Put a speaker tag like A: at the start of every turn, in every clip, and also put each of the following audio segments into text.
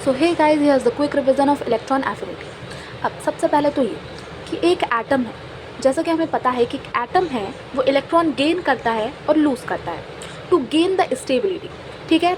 A: So hey guys, here's the quick revision of electron affinity. अब सबसे पहले तो ये कि एक एटम है, जैसा कि हमें पता है कि एक एटम है वो इलेक्ट्रॉन गेन करता है और लूज़ करता है टू गेन द स्टेबिलिटी। ठीक है,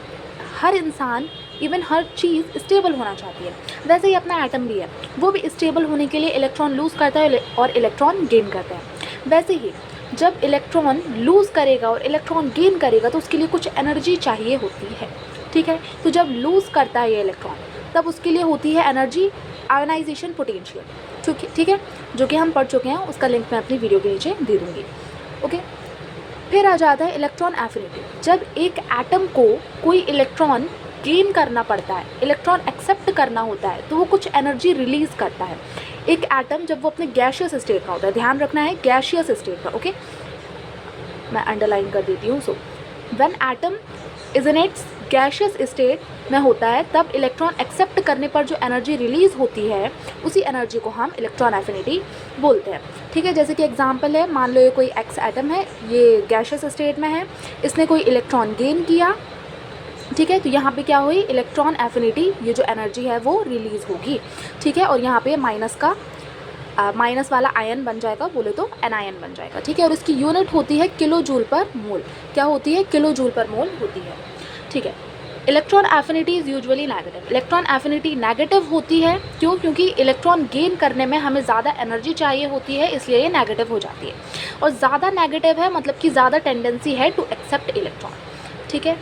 A: हर इंसान इवन हर चीज़ स्टेबल होना चाहती है, वैसे ही अपना एटम भी है, वो भी स्टेबल होने के लिए इलेक्ट्रॉन लूज़ करता है और इलेक्ट्रॉन गेन करता है। वैसे ही जब इलेक्ट्रॉन लूज़ करेगा और इलेक्ट्रॉन गेन करेगा तो उसके लिए कुछ एनर्जी चाहिए होती है। ठीक है, तो जब लूज़ करता है ये इलेक्ट्रॉन तब उसके लिए होती है एनर्जी आयोनाइजेशन पोटेंशियल। ठीक है, जो कि हम पढ़ चुके हैं, उसका लिंक मैं अपनी वीडियो के नीचे दे दूँगी। ओके, फिर आ जाता है इलेक्ट्रॉन एफिनिटी। जब एक एटम को कोई इलेक्ट्रॉन गेन करना पड़ता है, इलेक्ट्रॉन एक्सेप्ट करना होता है, तो वो कुछ एनर्जी रिलीज़ करता है। एक एटम जब वो अपने गैशियस स्टेट का होता है, ध्यान रखना है गैशियस स्टेट का। ओके, मैं अंडरलाइन कर देती हूँ। So when atom is in its gaseous state में होता है, तब इलेक्ट्रॉन एक्सेप्ट करने पर जो एनर्जी रिलीज़ होती है उसी एनर्जी को हम इलेक्ट्रॉन एफिनिटी बोलते हैं। ठीक है, जैसे कि एग्जांपल है, मान लो ये कोई एक्स एटम है, ये गैशियस स्टेट में है, इसने कोई इलेक्ट्रॉन गेन किया। ठीक है, तो यहाँ पे क्या हुई, इलेक्ट्रॉन एफिनिटी, ये जो एनर्जी है वो रिलीज़ होगी। ठीक है, और यहाँ पे माइनस वाला आयन बन जाएगा, बोले तो एनायन बन जाएगा। ठीक है, और इसकी यूनिट होती है किलो जूल पर मोल। क्या होती है, किलो जूल पर मोल होती है। ठीक है, electron affinity is usually negative. Electron affinity negative होती है, क्यों? क्योंकि इलेक्ट्रॉन गेन करने में हमें ज़्यादा एनर्जी चाहिए होती है, इसलिए ये नेगेटिव हो जाती है। और ज़्यादा नेगेटिव है मतलब कि ज़्यादा टेंडेंसी है टू एक्सेप्ट इलेक्ट्रॉन। ठीक है,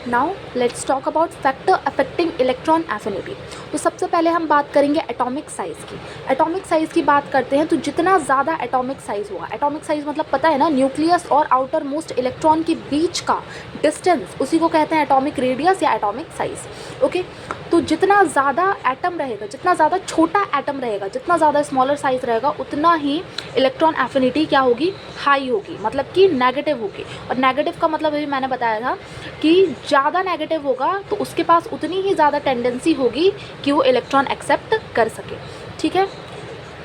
A: now let's talk about factor affecting electron affinity. तो सबसे पहले हम बात करेंगे एटॉमिक साइज़ की। एटॉमिक साइज़ की बात करते हैं तो जितना ज़्यादा एटॉमिक साइज़ होगा, एटॉमिक साइज़ मतलब पता है ना, न्यूक्लियस और आउटर मोस्ट इलेक्ट्रॉन के बीच का डिस्टेंस, उसी को कहते हैं एटॉमिक रेडियस या एटॉमिक साइज़। ओके, तो जितना ज़्यादा एटम रहेगा, जितना ज़्यादा छोटा एटम रहेगा, जितना ज़्यादा स्मॉलर साइज़ रहेगा, उतना ही इलेक्ट्रॉन एफिनिटी क्या होगी, हाई होगी, मतलब कि नेगेटिव होगी। और नेगेटिव का मतलब अभी मैंने बताया था कि ज़्यादा नेगेटिव होगा तो उसके पास उतनी ही ज़्यादा टेंडेंसी होगी कि वो इलेक्ट्रॉन एक्सेप्ट कर सके। ठीक है,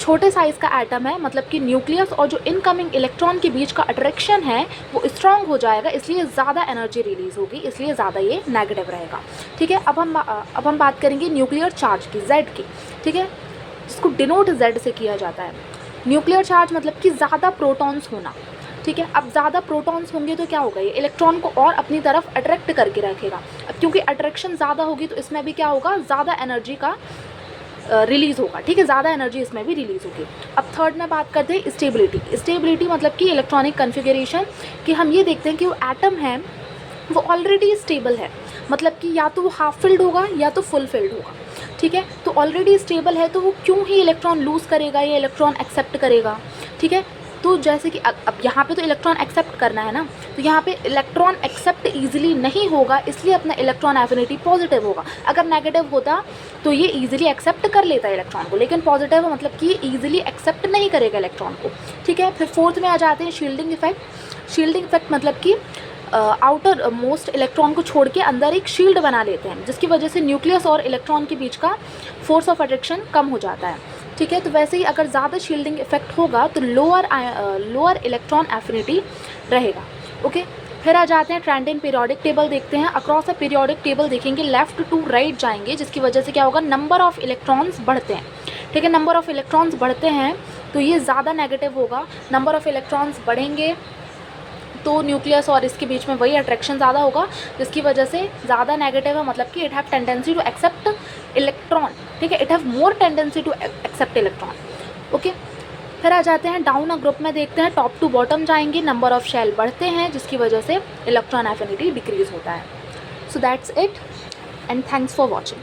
A: छोटे साइज़ का एटम है मतलब कि न्यूक्लियस और जो इनकमिंग इलेक्ट्रॉन के बीच का अट्रैक्शन है वो स्ट्रांग हो जाएगा, इसलिए ज़्यादा एनर्जी रिलीज़ होगी, इसलिए ज़्यादा ये नेगेटिव रहेगा। ठीक है, अब हम बात करेंगे न्यूक्लियर चार्ज की, जेड की। ठीक है, जिसको डिनोट जेड से किया जाता है। न्यूक्लियर चार्ज मतलब कि ज़्यादा प्रोटॉन्स होना। ठीक है, अब ज़्यादा प्रोटॉन्स होंगे तो क्या होगा, ये इलेक्ट्रॉन को और अपनी तरफ अट्रैक्ट करके रखेगा। अब क्योंकि अट्रैक्शन ज़्यादा होगी तो इसमें भी क्या होगा, ज़्यादा एनर्जी का रिलीज़ होगा। ठीक है, ज़्यादा एनर्जी इसमें भी रिलीज़ होगी। अब थर्ड में बात करते हैं स्टेबिलिटी। स्टेबिलिटी मतलब कि इलेक्ट्रॉनिक कन्फिगरेशन, कि हम ये देखते हैं कि वो एटम है वो ऑलरेडी स्टेबल है, मतलब कि या तो वो हाफ फिल्ड होगा या तो फुल फिल्ड होगा। ठीक है, तो ऑलरेडी स्टेबल है तो वो क्यों ही इलेक्ट्रॉन लूज़ करेगा या इलेक्ट्रॉन एक्सेप्ट करेगा। ठीक है, तो जैसे कि अब यहाँ पे तो इलेक्ट्रॉन एक्सेप्ट करना है ना, तो यहाँ पे इलेक्ट्रॉन एक्सेप्ट ईजिली नहीं होगा, इसलिए अपना इलेक्ट्रॉन एफिनिटी पॉजिटिव होगा। अगर नेगेटिव होता तो ये ईजिली एक्सेप्ट कर लेता है इलेक्ट्रॉन को, लेकिन पॉजिटिव है मतलब कि ईजिली एक्सेप्ट नहीं करेगा इलेक्ट्रॉन को। ठीक है, फिर फोर्थ में आ जाते हैं शील्डिंग इफेक्ट। शील्डिंग इफेक्ट मतलब कि आउटर मोस्ट इलेक्ट्रॉन को छोड़ के अंदर एक शील्ड बना लेते हैं, जिसकी वजह से न्यूक्लियस और इलेक्ट्रॉन के बीच का फोर्स ऑफ अट्रैक्शन कम हो जाता है। ठीक है, तो वैसे ही अगर ज़्यादा शील्डिंग इफेक्ट होगा तो लोअर इलेक्ट्रॉन एफिनिटी रहेगा। ओके, फिर आ जाते हैं ट्रेंड इन पीरियोडिक टेबल देखते हैं। अक्रॉस अ पीरियोडिक टेबल देखेंगे, लेफ्ट टू राइट जाएंगे, जिसकी वजह से क्या होगा, नंबर ऑफ़ इलेक्ट्रॉन्स बढ़ते हैं। ठीक है, नंबर ऑफ़ इलेक्ट्रॉन्स बढ़ते हैं तो ये ज़्यादा नेगेटिव होगा। नंबर ऑफ़ इलेक्ट्रॉन्स बढ़ेंगे तो न्यूक्लियस और इसके बीच में वही अट्रैक्शन ज़्यादा होगा, जिसकी वजह से ज़्यादा नेगेटिव है, मतलब कि it have tendency to accept electron. ठीक है, it have more tendency to accept electron. Okay, फिर आ जाते हैं डाउन अ ग्रुप में देखते हैं, टॉप टू बॉटम जाएंगे, नंबर ऑफ शेल बढ़ते हैं, जिसकी वजह से इलेक्ट्रॉन एफिनिटी डिक्रीज़ होता है। So that's it and thanks for watching.